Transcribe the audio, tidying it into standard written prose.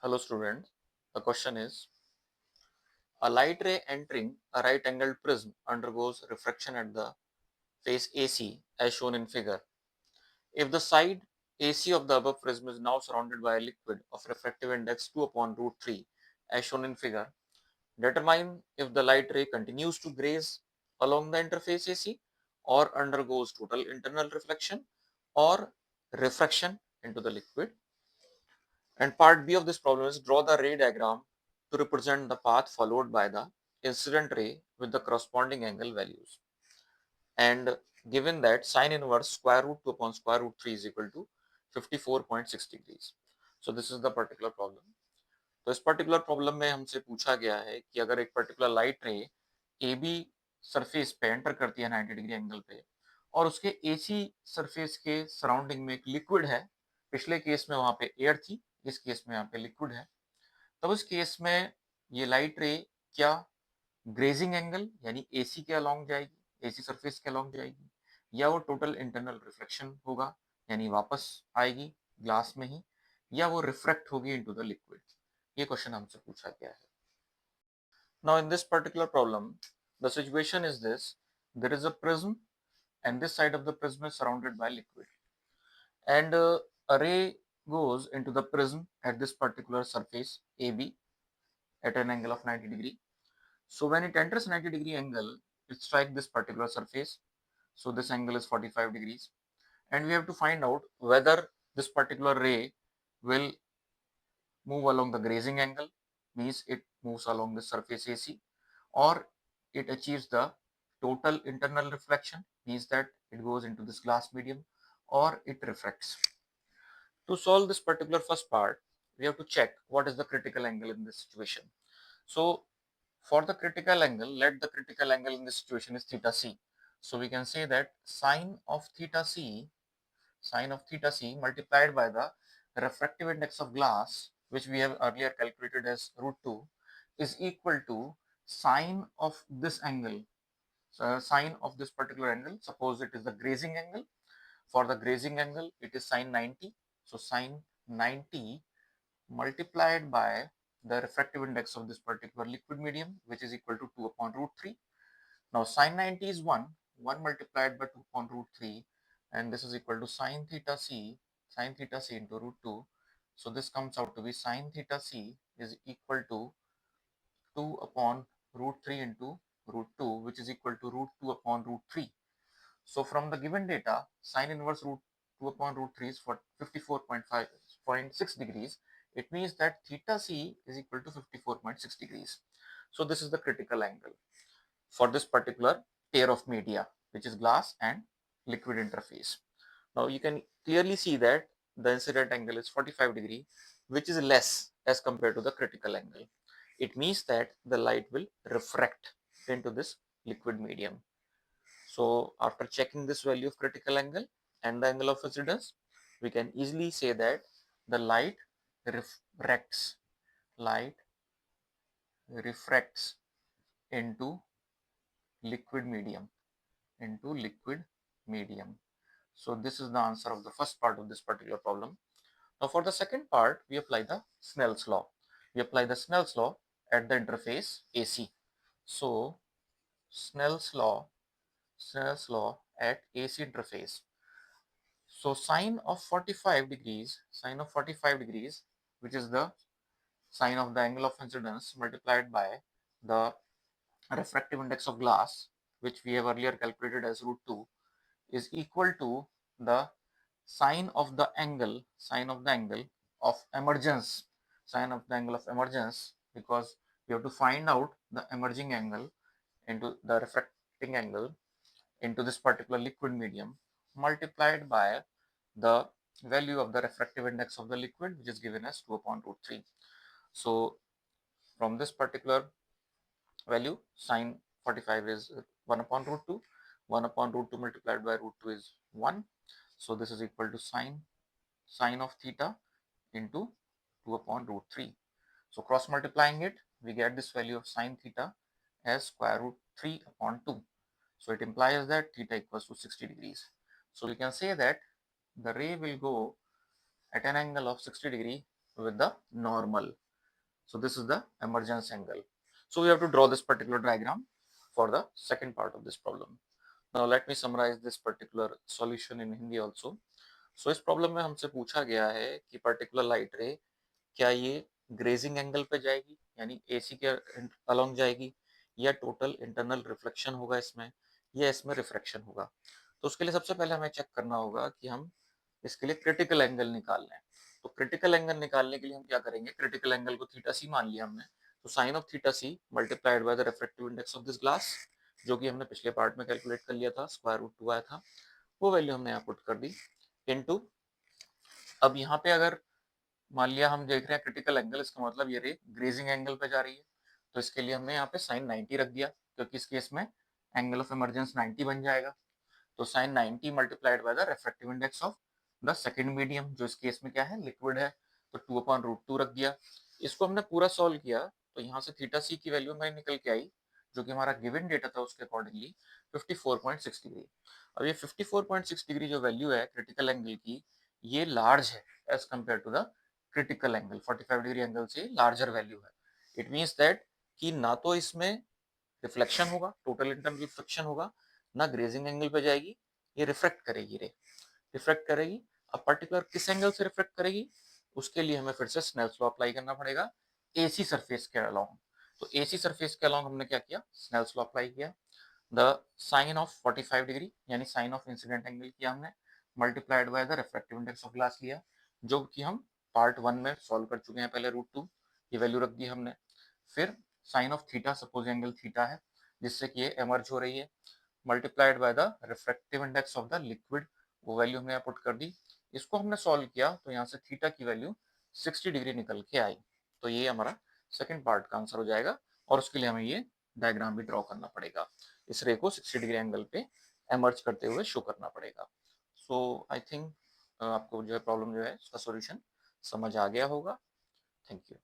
Hello students, the question is, a light ray entering a right angled prism undergoes refraction at the face AC as shown in figure. If the side AC of the above prism is now surrounded by a liquid of refractive index 2 upon root 3 as shown in figure, determine if the light ray continues to graze along the interface AC or undergoes total internal reflection or refraction into the liquid. And part B of this problem is draw the ray diagram to represent the path followed by the incident ray with the corresponding angle values. And given that sine inverse square root 2 upon square root 3 is equal to 54.6 degrees. So this is the particular problem. तो इस particular problem में हमसे पूछा गया है कि अगर एक particular light ray A B surface पे एंटर करती है 90 डिग्री एंगल पे और उसके एसी सरफेस के सराउंडिंग में एक लिक्विड है, पिछले केस में वहां पे एयर थी, इस केस में यहाँ पे लिक्विड है, तब उस केस में ये लाइट रे क्या ग्रेजिंग एंगल यानी एसी के अलोंग जाएगी, एसी सरफेस के अलोंग जाएगी, या वो टोटल इंटरनल रिफ्लेक्शन होगा यानी वापस आएगी ग्लास में ही, या वो रिफ्रेक्ट होगी इनटू द लिक्विड. ये क्वेश्चन हमसे पूछा गया है. Now in this particular problem, the situation is this: there is a prism, and this side of the prism is surrounded by liquid, and a ray goes into the prism at this particular surface AB at an angle of 90 degree. So when it enters 90 degree angle, it strikes this particular surface. So this angle is 45 degrees, and we have to find out whether this particular ray will move along the grazing angle, means it moves along the surface AC, or it achieves the total internal reflection, means that it goes into this glass medium, or it refracts. To solve this particular first part, we have to check what is the critical angle in this situation. So for the critical angle, let the critical angle in this situation is theta c. So we can say that sine of theta c multiplied by the refractive index of glass, which we have earlier calculated as root 2, is equal to sine of this angle. So sine of this particular angle, suppose it is the grazing angle. For the grazing angle, it is sine 90. So sine 90 multiplied by the refractive index of this particular liquid medium, which is equal to 2 upon root 3. Now sine 90 is 1 multiplied by 2 upon root 3, and this is equal to sine theta c into root 2. So this comes out to be sine theta c is equal to 2 upon root 3 into root 2, which is equal to root 2 upon root 3. So from the given data, sine inverse root 2 upon root 3 is for 54.6 degrees. It means that theta c is equal to 54.6 degrees. So this is the critical angle for this particular pair of media, which is glass and liquid interface. Now you can clearly see that the incident angle is 45 degree, which is less as compared to the critical angle. It means that the light will refract into this liquid medium. So after checking this value of critical angle and the angle of incidence, we can easily say that the light light refracts into liquid medium, So this is the answer of the first part of this particular problem. Now for the second part, we apply the Snell's law. We apply the Snell's law at the interface AC. So Snell's law at AC interface. So sine of 45 degrees, which is the sine of the angle of incidence multiplied by the refractive index of glass, which we have earlier calculated as root 2, is equal to the sine of the angle of emergence, because we have to find out the emerging angle into the refracting angle into this particular liquid medium multiplied by the value of the refractive index of the liquid, which is given as 2 upon root 3. So from this particular value, sine 45 is 1 upon root 2. 1 upon root 2 multiplied by root 2 is 1. So this is equal to sine of theta into 2 upon root 3. So cross multiplying it, we get this value of sine theta as square root 3 upon 2. So it implies that theta equals to 60 degrees. So we can say that the ray will go at an angle of 60 degree with the normal. So this is the emergence angle. So we have to draw this particular diagram for the second part of this problem. Now let me summarize this particular solution in Hindi also. So इस problem में हमसे पूछा गया है कि particular light रे क्या ये ग्रेजिंग एंगल पे जाएगी यानी एसी के अलोंग जाएगी, या टोटल इंटरनल रिफ्लेक्शन होगा इसमें, या इसमें रिफ्रैक्शन होगा। तो उसके लिए सबसे पहले हमें चेक करना होगा कि हम इसके लिए क्रिटिकल एंगल निकाल लें। तो क्रिटिकल एंगल निकालने के लिए हम क्या करेंगे, क्रिटिकल एंगल को थीटा सी मान लिया हमने, तो sine of theta C multiplied by the refractive index of this glass, जो कि हमने पिछले पार्ट में कैलकुलेट कर लिया था, स्क्वायर रूट 2 आया था, वो वैल्यू हमने यहाँ पुट कर दी इनटू। अब यहाँ पे अगर मान लिया हम देख रहे हैं क्रिटिकल एंगल, इसका मतलब ये रे ग्रेजिंग एंगल पे जा रही है, तो इसके लिए हमने यहाँ पे साइन 90 रख दिया, क्योंकि इस केस में एंगल ऑफ इमरजेंस 90 बन जाएगा। तो sine 90 multiplied by the refractive index of the second medium, जो इस केस में क्या है, लिक्विड है, तो 2/√2 रख दिया। इसको हमने पूरा सॉल्व किया, तो यहाँ से थीटा सी की वैल्यू हमारी निकल के आई, जो कि हमारा गिवन डेटा था उसके अकॉर्डिंगली 54.6 डिग्री। अब ये 54.6 डिग्री जो वैल्यू है क्रिटिकल एंगल की, ये लार्ज है as compare to the critical angle, 45 degree angle से लार्जर वैल्यू है। इट मीन्स दैट कि ना तो इसमें रिफ्लेक्शन होगा, टोटल इंटरनल रिफ्लेक्शन होगा, ना ग्रेजिंग एंगल पे जाएगी, ये रिफ्रेक्ट करेगी रे, रिफ्रेक्ट करेगी। अब पर्टिकुलर किस एंगल से रिफ्रेक्ट करेगी, उसके लिए हमें फिर से स्नेल्स लॉ अप्लाई करना पड़ेगा एसी सरफेस के अलोंग। तो एसी सरफेस के अलोंग हमने क्या किया, स्नेल्स लॉ अप्लाई किया। द साइन ऑफ 45 डिग्री यानी साइन ऑफ इंसिडेंट एंगल किया हमने, multiplied by the refractive index of glass लिया, जो कि हम पार्ट 1 में सॉल्व कर चुके हैं पहले, √2 ये वैल्यू रख दी हमने। फिर sine of theta, suppose angle theta है जिससे कि ये एमर्ज हो रही है, multiplied by the refractive index of the liquid, वो वैल्यू हमने यहाँ पुट कर दी। इसको हमने सॉल्व किया तो यहाँ से थीटा की वैल्यू 60 डिग्री निकल के आई। तो ये हमारा सेकंड पार्ट का आंसर हो जाएगा, और उसके लिए हमें ये डायग्राम भी ड्रॉ करना पड़ेगा, इस रे को 60 डिग्री एंगल पे एमर्ज करते हुए शो करना पड़ेगा। सो आई थिंक आपको जो है प्रॉब्लम जो है उसका सॉल्यूशन समझ आ गया होगा। Thank you.